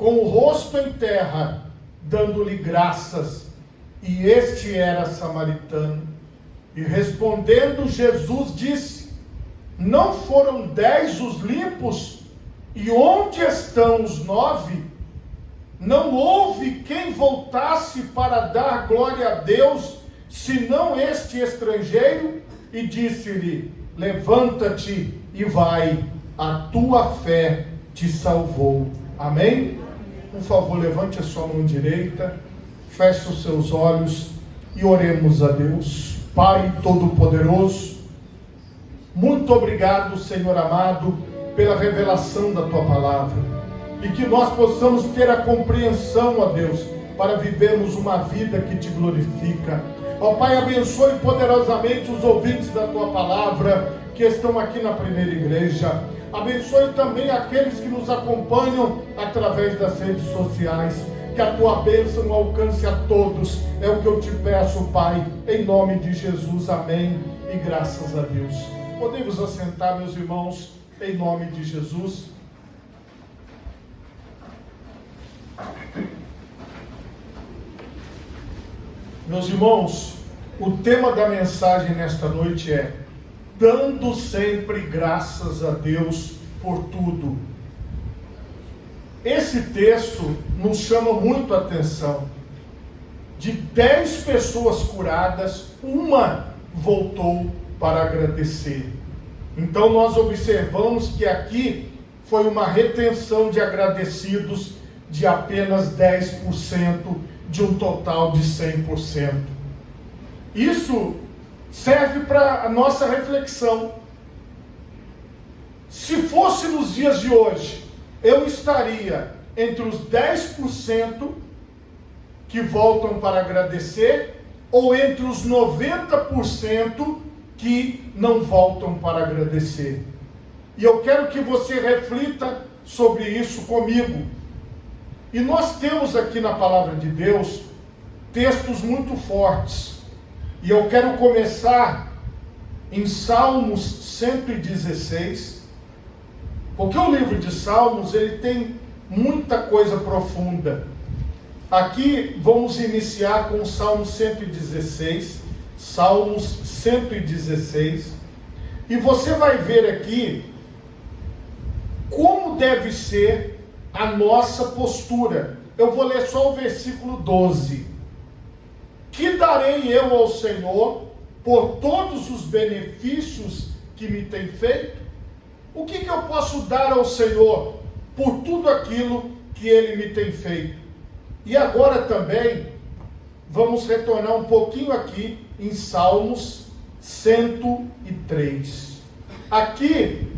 com o rosto em terra, dando-lhe graças, e este era samaritano. E respondendo Jesus disse: não foram 10 os limpos? E onde estão os 9? Não houve quem voltasse para dar glória a Deus, senão este estrangeiro? E disse-lhe: levanta-te e vai, a tua fé te salvou. Amém? Por favor, levante a sua mão direita, feche os seus olhos e oremos a Deus. Pai Todo-Poderoso, muito obrigado, Senhor amado, pela revelação da Tua Palavra, e que nós possamos ter a compreensão, ó Deus, para vivermos uma vida que Te glorifica. Ó Pai, abençoe poderosamente os ouvintes da Tua Palavra, que estão aqui na primeira igreja. Abençoe também aqueles que nos acompanham através das redes sociais. Que a Tua bênção alcance a todos. É o que eu Te peço, Pai, em nome de Jesus. Amém. E graças a Deus. Podemos assentar, meus irmãos, em nome de Jesus. Meus irmãos, o tema da mensagem nesta noite é: dando sempre graças a Deus por tudo. Esse texto nos chama muito a atenção. De 10 pessoas curadas, uma voltou para agradecer. Então nós observamos que aqui foi uma retenção de agradecidos de apenas 10% de um total de 100%. Isso serve para a nossa reflexão. Se fosse nos dias de hoje, eu estaria entre os 10% que voltam para agradecer, ou entre os 90% que não voltam para agradecer. E eu quero que você reflita sobre isso comigo. E nós temos aqui na Palavra de Deus textos muito fortes. E eu quero começar em Salmos 116, porque o livro de Salmos, ele tem muita coisa profunda. Aqui vamos iniciar com o Salmo 116, Salmos 116, e você vai ver aqui como deve ser a nossa postura. Eu vou ler só o versículo 12. Que darei eu ao Senhor por todos os benefícios que me tem feito? O que eu posso dar ao Senhor por tudo aquilo que Ele me tem feito? E agora também, vamos retornar um pouquinho aqui em Salmos 103. Aqui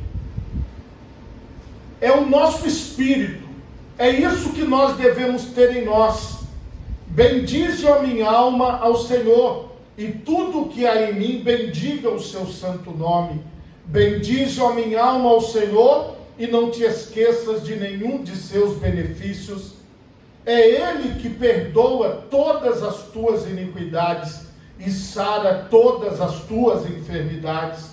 é o nosso espírito, é isso que nós devemos ter em nós. Bendize a minha alma ao Senhor, e tudo que há em mim bendiga o seu santo nome. Bendize a minha alma ao Senhor, e não te esqueças de nenhum de seus benefícios. É Ele que perdoa todas as tuas iniquidades e sara todas as tuas enfermidades.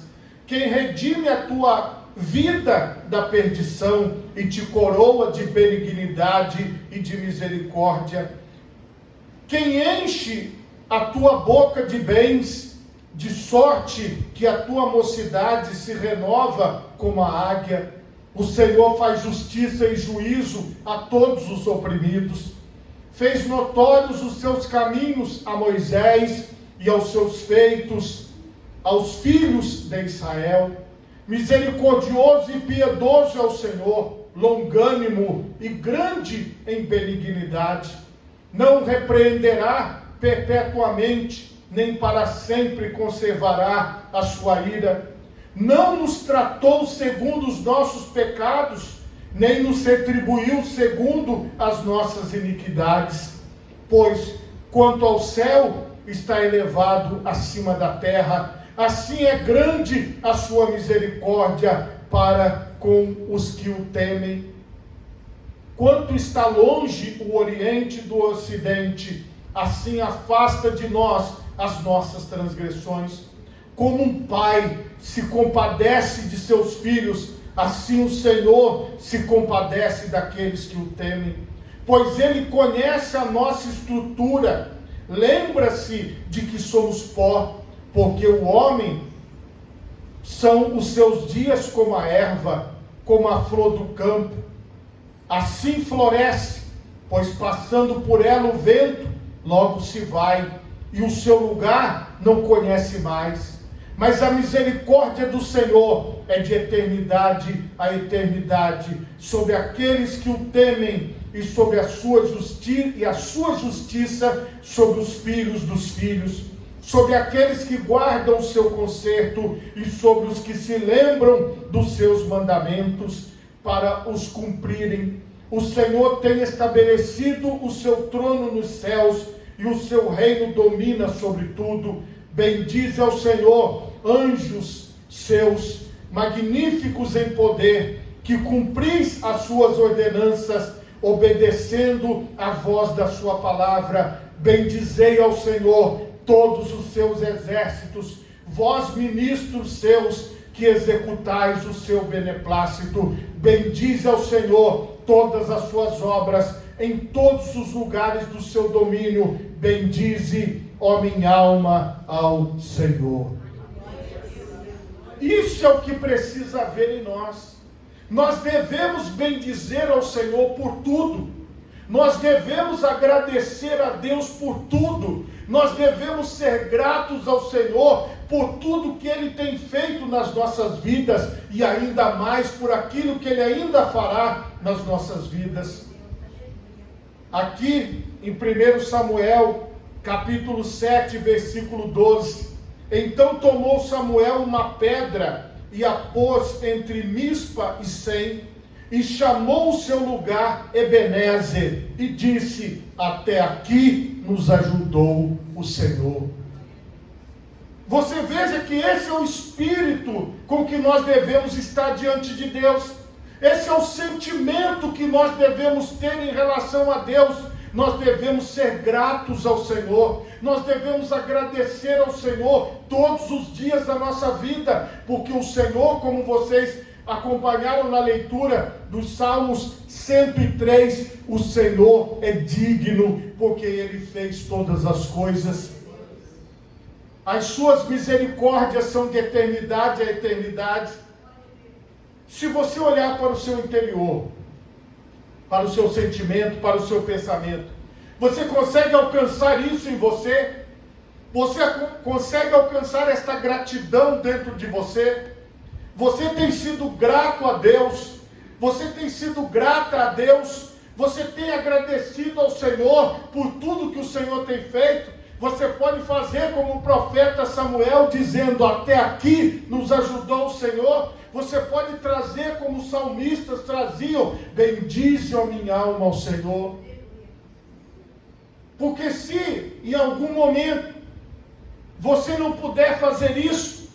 Quem redime a tua vida da perdição e te coroa de benignidade e de misericórdia. Quem enche a tua boca de bens, de sorte que a tua mocidade se renova como a águia. O Senhor faz justiça e juízo a todos os oprimidos. Fez notórios os seus caminhos a Moisés e aos seus feitos aos filhos de Israel. Misericordioso e piedoso é o Senhor, longânimo e grande em benignidade. Não repreenderá perpetuamente, nem para sempre conservará a sua ira. Não nos tratou segundo os nossos pecados, nem nos retribuiu segundo as nossas iniquidades. Pois, quanto ao céu está elevado acima da terra, assim é grande a sua misericórdia para com os que o temem. Quanto está longe o Oriente do Ocidente, assim afasta de nós as nossas transgressões. Como um pai se compadece de seus filhos, assim o Senhor se compadece daqueles que o temem. pois Ele conhece a nossa estrutura. Lembra-se de que somos pó, porque o homem são os seus dias como a erva, como a flor do campo. Assim floresce, pois passando por ela o vento, logo se vai, e o seu lugar não conhece mais. Mas a misericórdia do Senhor é de eternidade a eternidade, sobre aqueles que o temem, e sobre a sua justiça sobre os filhos dos filhos, sobre aqueles que guardam o seu conserto, e sobre os que se lembram dos seus mandamentos, para os cumprirem. O Senhor tem estabelecido o seu trono nos céus, e o seu reino domina sobre tudo. Bendize ao Senhor, anjos seus, magníficos em poder, que cumpris as suas ordenanças, obedecendo a voz da sua palavra. Bendizei ao Senhor todos os seus exércitos, vós ministros seus, que executais o seu beneplácito. Bendize ao Senhor todas as suas obras, em todos os lugares do seu domínio. Bendize, ó minha alma, ao Senhor. Isso é o que precisa haver em nós. Nós devemos bendizer ao Senhor por tudo. Nós devemos agradecer a Deus por tudo. Nós devemos ser gratos ao Senhor por tudo que Ele tem feito nas nossas vidas, e ainda mais por aquilo que Ele ainda fará nas nossas vidas. Aqui em 1 Samuel, capítulo 7, versículo 12. Então tomou Samuel uma pedra e a pôs entre Mispa e Sem, e chamou o seu lugar Ebenezer, e disse: até aqui nos ajudou o Senhor. Você veja que esse é o espírito com que nós devemos estar diante de Deus. Esse é o sentimento que nós devemos ter em relação a Deus. Nós devemos ser gratos ao Senhor. Nós devemos agradecer ao Senhor todos os dias da nossa vida, porque o Senhor, como vocês acompanharam na leitura dos Salmos 103, o Senhor é digno, porque Ele fez todas as coisas. As suas misericórdias são de eternidade a eternidade. Se você olhar para o seu interior, para o seu sentimento, para o seu pensamento, você consegue alcançar isso em você? Você consegue alcançar esta gratidão dentro de você? Você tem sido grato a Deus? Você tem sido grata a Deus? Você tem agradecido ao Senhor por tudo que o Senhor tem feito? Você pode fazer como o profeta Samuel, dizendo: até aqui nos ajudou o Senhor. Você pode trazer como os salmistas traziam: bendize a minha alma ao Senhor. Porque se em algum momento você não puder fazer isso,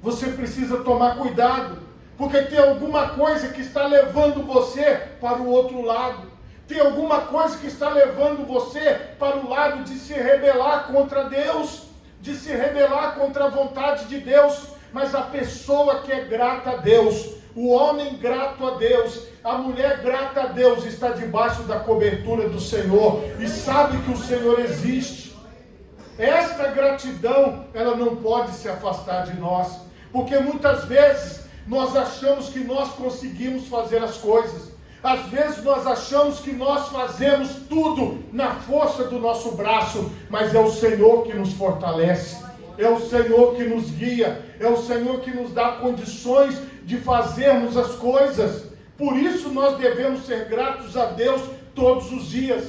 você precisa tomar cuidado, porque tem alguma coisa que está levando você para o outro lado. Tem alguma coisa que está levando você para o lado de se rebelar contra Deus, de se rebelar contra a vontade de Deus. Mas a pessoa que é grata a Deus, o homem grato a Deus, a mulher grata a Deus, está debaixo da cobertura do Senhor e sabe que o Senhor existe. Esta gratidão, ela não pode se afastar de nós, porque muitas vezes nós achamos que nós conseguimos fazer as coisas. Às vezes nós achamos que nós fazemos tudo na força do nosso braço, mas é o Senhor que nos fortalece, é o Senhor que nos guia, é o Senhor que nos dá condições de fazermos as coisas. Por isso nós devemos ser gratos a Deus todos os dias.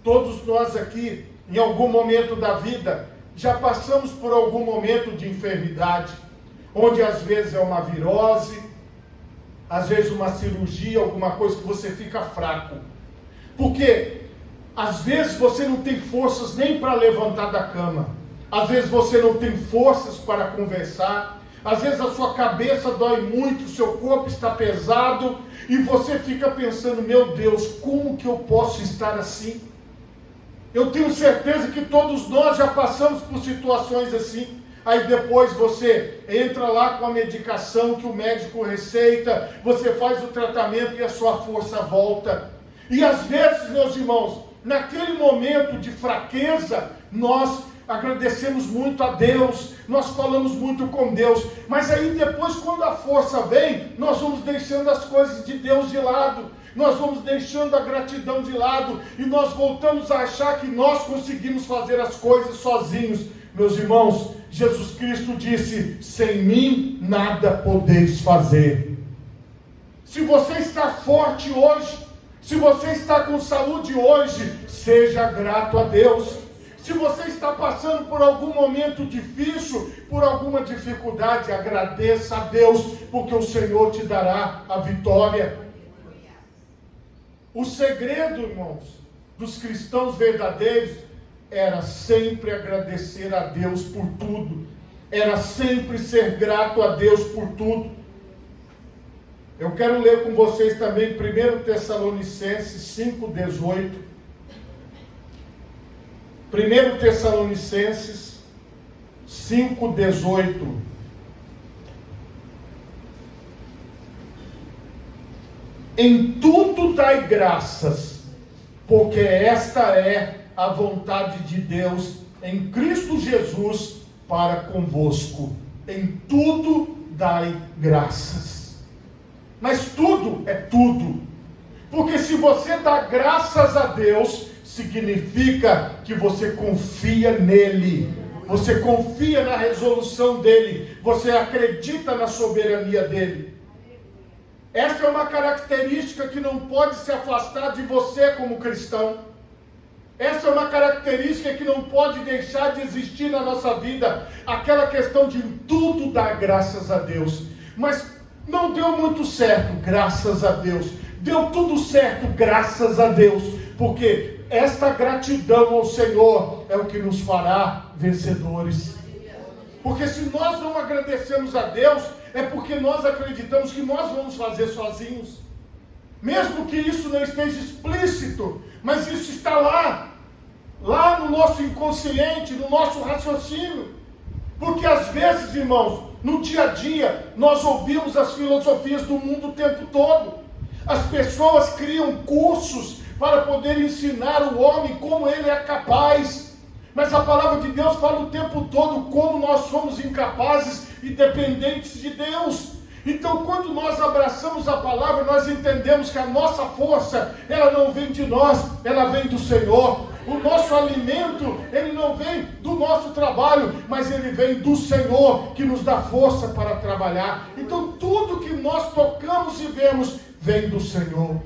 Todos nós aqui, em algum momento da vida, já passamos por algum momento de enfermidade, onde às vezes é uma virose, às vezes uma cirurgia, alguma coisa que você fica fraco. Porque às vezes você não tem forças nem para levantar da cama. Às vezes você não tem forças para conversar. Às vezes a sua cabeça dói muito, o seu corpo está pesado. E você fica pensando: meu Deus, como que eu posso estar assim? Eu tenho certeza que todos nós já passamos por situações assim. Aí depois você entra lá com a medicação que o médico receita, você faz o tratamento e a sua força volta. E às vezes, meus irmãos, naquele momento de fraqueza, nós agradecemos muito a Deus, nós falamos muito com Deus, mas aí depois, quando a força vem, nós vamos deixando as coisas de Deus de lado, nós vamos deixando a gratidão de lado, e nós voltamos a achar que nós conseguimos fazer as coisas sozinhos. Meus irmãos, Jesus Cristo disse: sem mim nada podeis fazer. Se você está forte hoje, se você está com saúde hoje, seja grato a Deus. Se você está passando por algum momento difícil, por alguma dificuldade, agradeça a Deus, porque o Senhor te dará a vitória. O segredo, irmãos, dos cristãos verdadeiros era sempre agradecer a Deus por tudo, era sempre ser grato a Deus por tudo. Eu quero ler com vocês também 1 Tessalonicenses 5,18. 1 Tessalonicenses 5,18. Em tudo dai graças, porque esta é a vontade de Deus em Cristo Jesus para convosco. Em tudo dai graças. Mas tudo é tudo. Porque se você dá graças a Deus, significa que você confia nele. Você confia na resolução dele. Você acredita na soberania dele. Essa é uma característica que não pode se afastar de você como cristão. Essa é uma característica que não pode deixar de existir na nossa vida. Aquela questão de tudo dar graças a Deus. Mas não deu muito certo, graças a Deus. Deu tudo certo, graças a Deus. Porque esta gratidão ao Senhor é o que nos fará vencedores. Porque se nós não agradecemos a Deus, é porque nós acreditamos que nós vamos fazer sozinhos. Mesmo que isso não esteja explícito, mas isso está lá no nosso inconsciente, no nosso raciocínio. Porque às vezes, irmãos, no dia a dia, nós ouvimos as filosofias do mundo o tempo todo. As pessoas criam cursos para poder ensinar o homem como ele é capaz. Mas a palavra de Deus fala o tempo todo como nós somos incapazes e dependentes de Deus. Então, quando nós abraçamos a palavra, nós entendemos que a nossa força, ela não vem de nós, ela vem do Senhor. O nosso alimento, ele não vem do nosso trabalho, mas ele vem do Senhor, que nos dá força para trabalhar. Então, tudo que nós tocamos e vemos, vem do Senhor.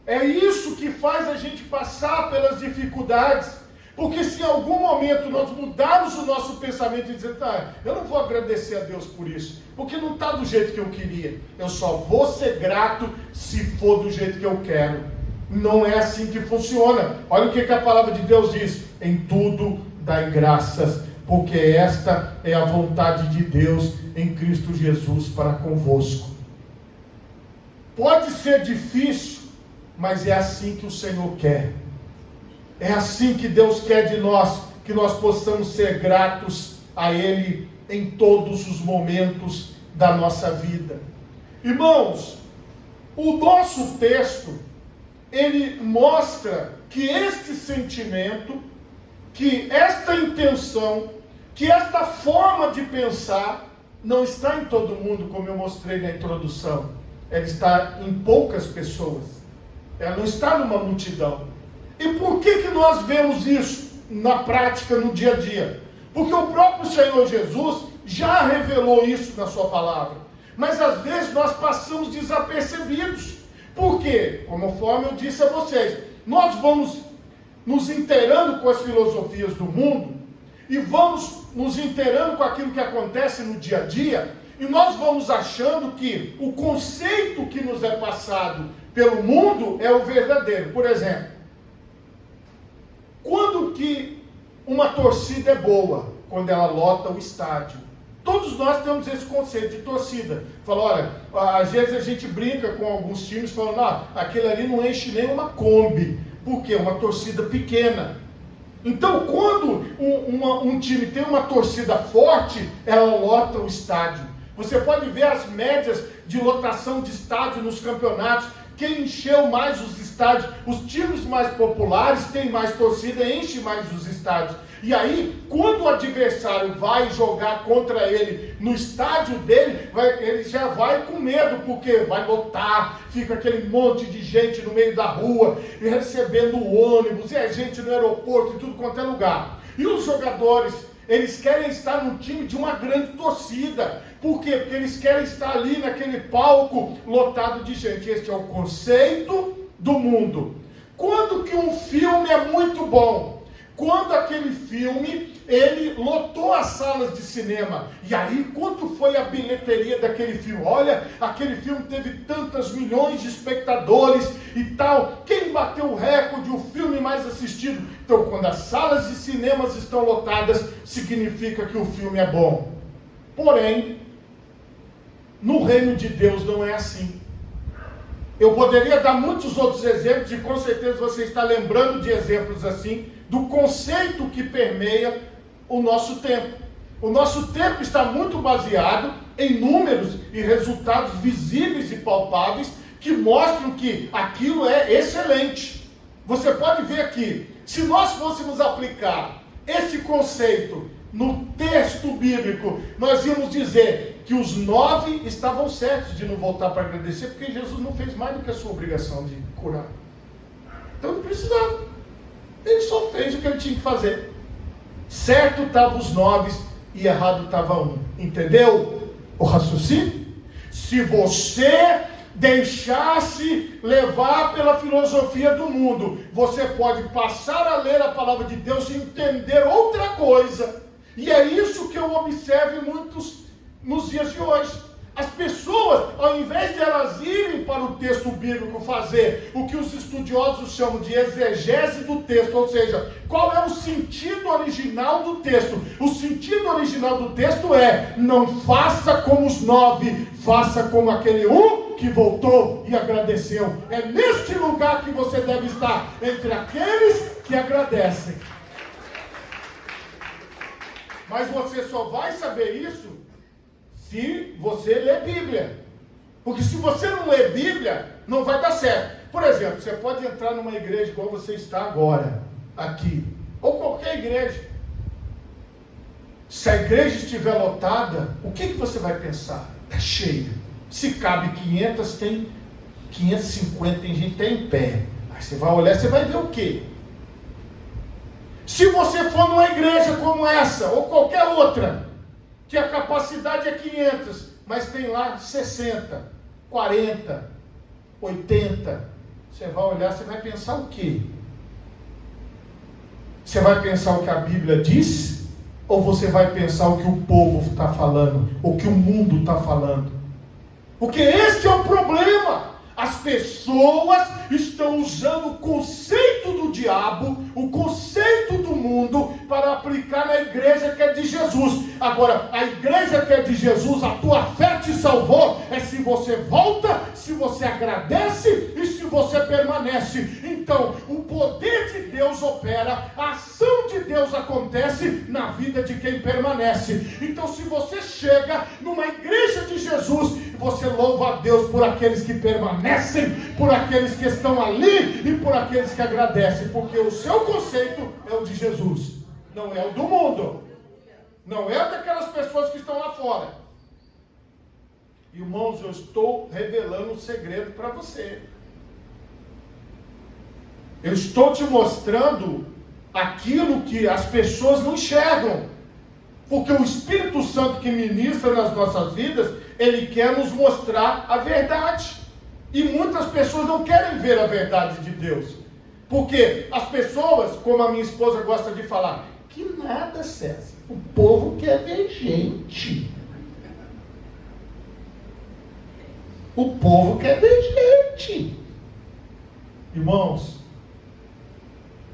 É isso que faz a gente passar pelas dificuldades. Porque se em algum momento nós mudarmos o nosso pensamento e dizer, eu não vou agradecer a Deus por isso, porque não está do jeito que eu queria. Eu só vou ser grato se for do jeito que eu quero. Não é assim que funciona. Olha o que a palavra de Deus diz. Em tudo dai graças, porque esta é a vontade de Deus em Cristo Jesus para convosco. Pode ser difícil, mas é assim que o Senhor quer. É assim que Deus quer de nós, que nós possamos ser gratos a Ele em todos os momentos da nossa vida. Irmãos, o nosso texto, ele mostra que este sentimento, que esta intenção, que esta forma de pensar, não está em todo mundo, como eu mostrei na introdução. Ela está em poucas pessoas. Ela não está numa multidão. E por que nós vemos isso na prática, no dia a dia? Porque o próprio Senhor Jesus já revelou isso na sua palavra. Mas às vezes nós passamos desapercebidos. Por quê? Conforme eu disse a vocês, nós vamos nos inteirando com as filosofias do mundo e vamos nos inteirando com aquilo que acontece no dia a dia, e nós vamos achando que o conceito que nos é passado pelo mundo é o verdadeiro. Por exemplo, quando que uma torcida é boa? Quando ela lota o estádio. Todos nós temos esse conceito de torcida. Fala, olha, às vezes a gente brinca com alguns times falando, aquele ali não enche nem uma Kombi. Por quê? Uma torcida pequena. Então, quando um time tem uma torcida forte, ela lota o estádio. Você pode ver as médias de lotação de estádio nos campeonatos, quem encheu mais os estádios, os times mais populares têm mais torcida, enche mais os estádios. E aí, quando o adversário vai jogar contra ele no estádio dele, ele já vai com medo, porque vai lotar, fica aquele monte de gente no meio da rua, e recebendo ônibus, e a gente no aeroporto, e tudo quanto é lugar. E os jogadores, eles querem estar no time de uma grande torcida. Por quê? Porque eles querem estar ali naquele palco lotado de gente. Este é o conceito do mundo. Quando que um filme é muito bom? Quando aquele filme, ele lotou as salas de cinema. E aí, quanto foi a bilheteria daquele filme? Olha, aquele filme teve tantas milhões de espectadores e tal. Quem bateu o recorde, o filme mais assistido? Então, quando as salas de cinemas estão lotadas, significa que o filme é bom. Porém, no reino de Deus não é assim. Eu poderia dar muitos outros exemplos, e com certeza você está lembrando de exemplos assim, do conceito que permeia o nosso tempo. O nosso tempo está muito baseado em números e resultados visíveis e palpáveis que mostram que aquilo é excelente. Você pode ver aqui, se nós fôssemos aplicar esse conceito no texto bíblico, nós íamos dizer que os 9 estavam certos de não voltar para agradecer, porque Jesus não fez mais do que a sua obrigação de curar. Então não precisava. Ele só fez o que ele tinha que fazer. Certo estavam os 9 e errado estava um. Entendeu o raciocínio? Se você deixasse levar pela filosofia do mundo, você pode passar a ler a palavra de Deus e entender outra coisa. E é isso que eu observo em muitos nos dias de hoje. As pessoas, ao invés de elas irem para o texto bíblico fazer o que os estudiosos chamam de exegese do texto, ou seja, qual é o sentido original do texto? O sentido original do texto é: não faça como os 9, faça como aquele um que voltou e agradeceu. É neste lugar que você deve estar, entre aqueles que agradecem. Mas você só vai saber isso se você ler Bíblia. Porque se você não ler Bíblia, não vai dar certo. Por exemplo, você pode entrar numa igreja igual você está agora, aqui, ou qualquer igreja. Se a igreja estiver lotada, o que você vai pensar? Está cheia. Se cabe 500, tem 550, tem gente até em pé. Aí você vai olhar, você vai ver o quê? Se você for numa igreja como essa, ou qualquer outra, que a capacidade é 500, mas tem lá 60, 40, 80, você vai olhar, você vai pensar o quê? Você vai pensar o que a Bíblia diz? Ou você vai pensar o que o povo está falando? O que o mundo está falando? Porque esse é o problema. As pessoas estão usando o conceito do diabo, o conceito do mundo, para aplicar na igreja que é de Jesus. Agora, a igreja que é de Jesus, a tua fé te salvou, é se você volta, se você agradece e se você permanece. Então, o poder de Deus opera, a ação de Deus acontece na vida de quem permanece. Então, se você chega numa igreja de Jesus, você louva a Deus por aqueles que permanecem, por aqueles que estão ali e por aqueles que agradecem, porque o seu conceito é o de Jesus, não é o do mundo, não é daquelas pessoas que estão lá fora. Irmãos, eu estou revelando um segredo para você. Eu estou te mostrando aquilo que as pessoas não enxergam, porque o Espírito Santo que ministra nas nossas vidas, ele quer nos mostrar a verdade. E muitas pessoas não querem ver a verdade de Deus. Porque as pessoas, como a minha esposa gosta de falar, que nada, César, o povo quer ver gente. O povo quer ver gente. Irmãos,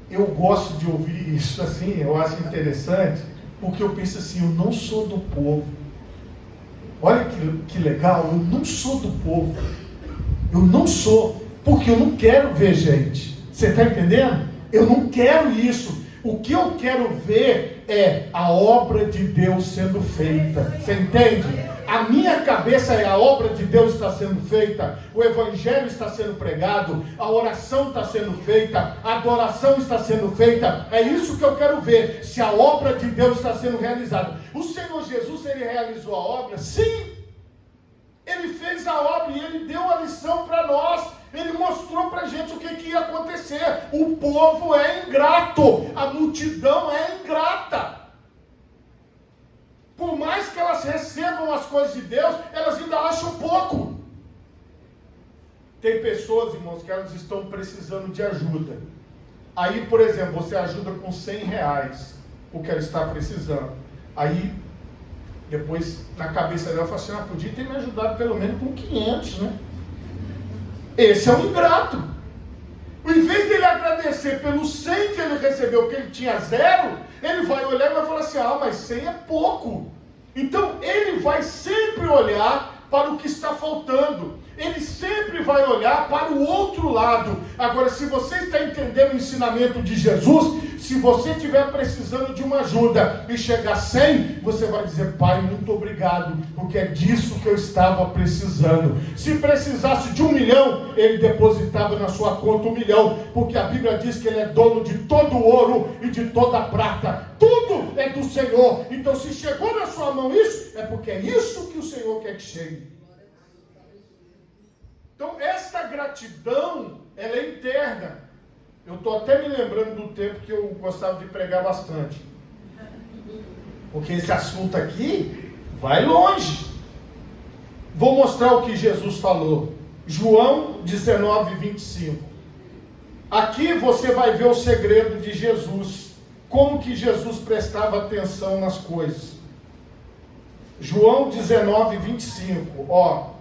eu gosto de ouvir isso assim, eu acho interessante, porque eu penso assim, eu não sou do povo. Olha que legal, eu não sou do povo. Eu não sou, porque eu não quero ver gente. Você está entendendo? Eu não quero isso. O que eu quero ver é a obra de Deus sendo feita. Você entende? A minha cabeça é a obra de Deus está sendo feita, o evangelho está sendo pregado, a oração está sendo feita, a adoração está sendo feita. É isso que eu quero ver, se a obra de Deus está sendo realizada. O Senhor Jesus, ele realizou a obra? Sim! Ele fez a obra e ele deu a lição para nós. Ele mostrou para a gente o que ia acontecer. O povo é ingrato, a multidão é ingrata. Por mais que elas recebam as coisas de Deus, elas ainda acham pouco. Tem pessoas, irmãos, que elas estão precisando de ajuda. Aí, por exemplo, você ajuda com R$100, o que ela está precisando. Aí, depois, na cabeça dela, fala assim, podia ter me ajudado pelo menos com 500, né? Esse é um ingrato. Em vez dele agradecer pelos 100 que ele recebeu, que ele tinha 0, ele vai olhar e vai falar assim, mas 100 é pouco. Então, ele vai sempre olhar para o que está faltando. Ele sempre vai olhar para o outro lado. Agora, se você está entendendo o ensinamento de Jesus, se você estiver precisando de uma ajuda e chegar a 100, você vai dizer, Pai, muito obrigado, porque é disso que eu estava precisando. Se precisasse de 1 milhão, ele depositava na sua conta 1 milhão, porque a Bíblia diz que ele é dono de todo o ouro e de toda a prata. Tudo é do Senhor. Então, se chegou na sua mão isso, é porque é isso que o Senhor quer que chegue. Então, esta gratidão, ela é interna. Eu estou até me lembrando do tempo que eu gostava de pregar bastante. Porque esse assunto aqui vai longe. Vou mostrar o que Jesus falou. João 19:25. Aqui você vai ver o segredo de Jesus. Como que Jesus prestava atenção nas coisas. João 19:25.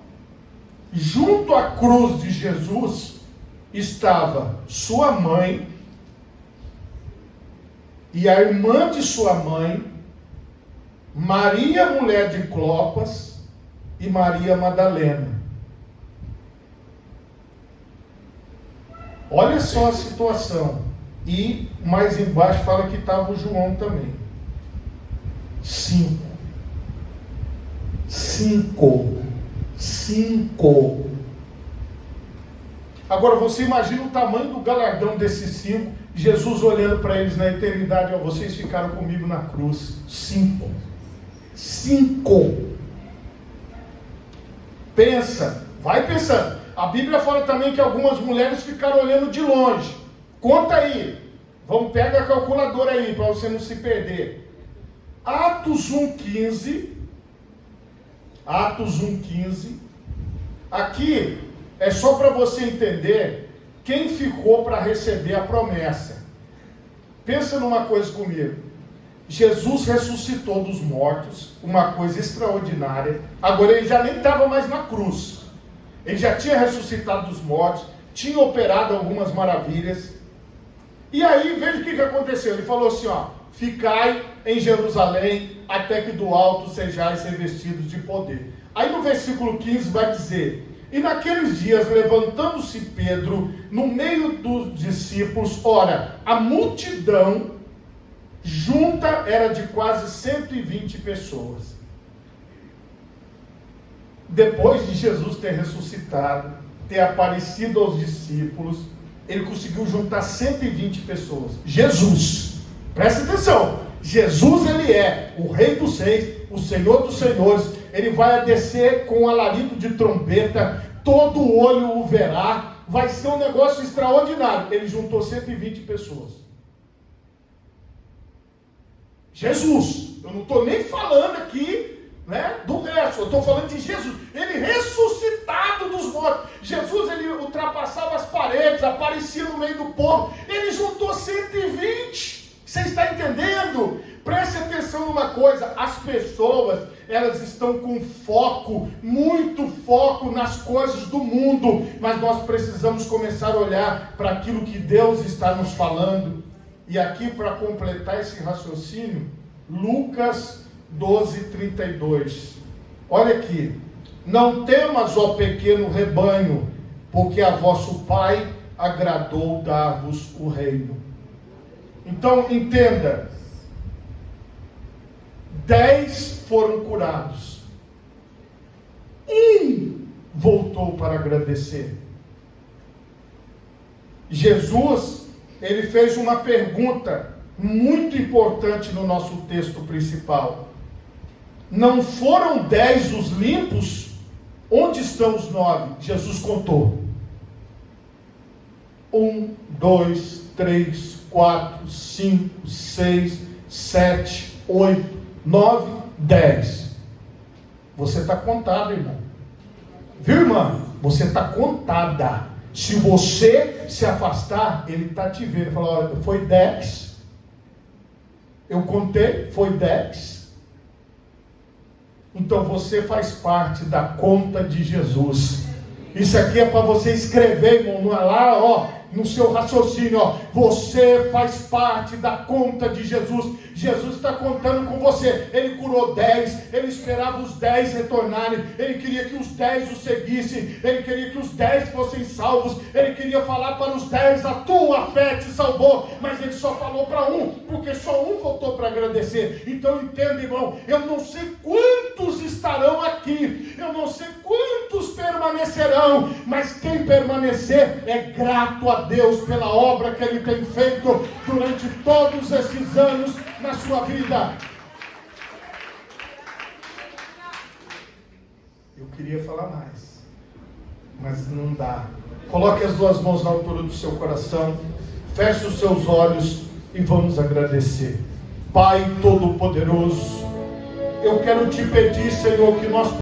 Junto à cruz de Jesus estava sua mãe e a irmã de sua mãe, Maria, mulher de Clopas, e Maria Madalena. Olha só a situação. E mais embaixo fala que estava o João também. 5. 5. Agora você imagina o tamanho do galardão desses 5, Jesus olhando para eles na eternidade, vocês ficaram comigo na cruz. 5. Pensa, vai pensando. A Bíblia fala também que algumas mulheres ficaram olhando de longe. Conta aí. Vamos pegar a calculadora aí para você não se perder. Atos 1:15. Atos 1:15. Aqui é só para você entender quem ficou para receber a promessa. Pensa numa coisa comigo. Jesus ressuscitou dos mortos, uma coisa extraordinária. Agora ele já nem estava mais na cruz. Ele já tinha ressuscitado dos mortos, tinha operado algumas maravilhas. E aí, veja o que aconteceu. Ele falou assim, ficai em Jerusalém, até que do alto sejais revestidos de poder. Aí no versículo 15 vai dizer, e naqueles dias, levantando-se Pedro, no meio dos discípulos, ora, a multidão junta era de quase 120 pessoas. Depois de Jesus ter ressuscitado, ter aparecido aos discípulos, ele conseguiu juntar 120 pessoas. Jesus, presta atenção, Jesus ele é o Rei dos Reis, o Senhor dos Senhores. Ele vai descer com um alarido de trompeta, todo olho o verá, vai ser um negócio extraordinário. Ele juntou 120 pessoas. Jesus, eu não estou nem falando aqui, do resto, eu estou falando de Jesus, ele ressuscitado dos mortos. Jesus, ele ultrapassava as paredes, aparecia no meio do povo, ele juntou 120, você está entendendo? Preste atenção numa coisa, as pessoas, elas estão com foco, muito foco nas coisas do mundo, mas nós precisamos começar a olhar para aquilo que Deus está nos falando. E aqui, para completar esse raciocínio, Lucas 12:32. Olha aqui. Não temas, ó pequeno rebanho, porque a vosso Pai agradou dar-vos o reino. Então, entenda. 10 foram curados. voltou para agradecer. Jesus, ele fez uma pergunta muito importante no nosso texto principal. Não foram 10 os limpos? Onde estão os 9? Jesus contou. 1, 2, 3, 4, 5, 6, 7, 8, 9, 10. Você está contado, irmão. Viu, irmã? Você está contada. Se você se afastar, ele está te vendo. Fala, olha, foi 10. Eu contei, foi 10. Então você faz parte da conta de Jesus. Isso aqui é para você escrever, irmão, lá, ó, no seu raciocínio, ó. Você faz parte da conta de Jesus. Jesus está contando com você. Ele curou 10, ele esperava os 10 retornarem, ele queria que os 10 o seguissem, ele queria que os 10 fossem salvos, ele queria falar para os 10, a tua fé te salvou, mas ele só falou para um, porque só um voltou para agradecer. Então entenda, irmão, eu não sei quantos estarão aqui, eu não sei quantos permanecerão, mas quem permanecer é grato a Deus pela obra que ele tem feito durante todos esses anos na sua vida. Eu queria falar mais, mas não dá. Coloque as duas mãos na altura do seu coração, feche os seus olhos e vamos agradecer. Pai Todo-Poderoso, eu quero te pedir, Senhor, que nós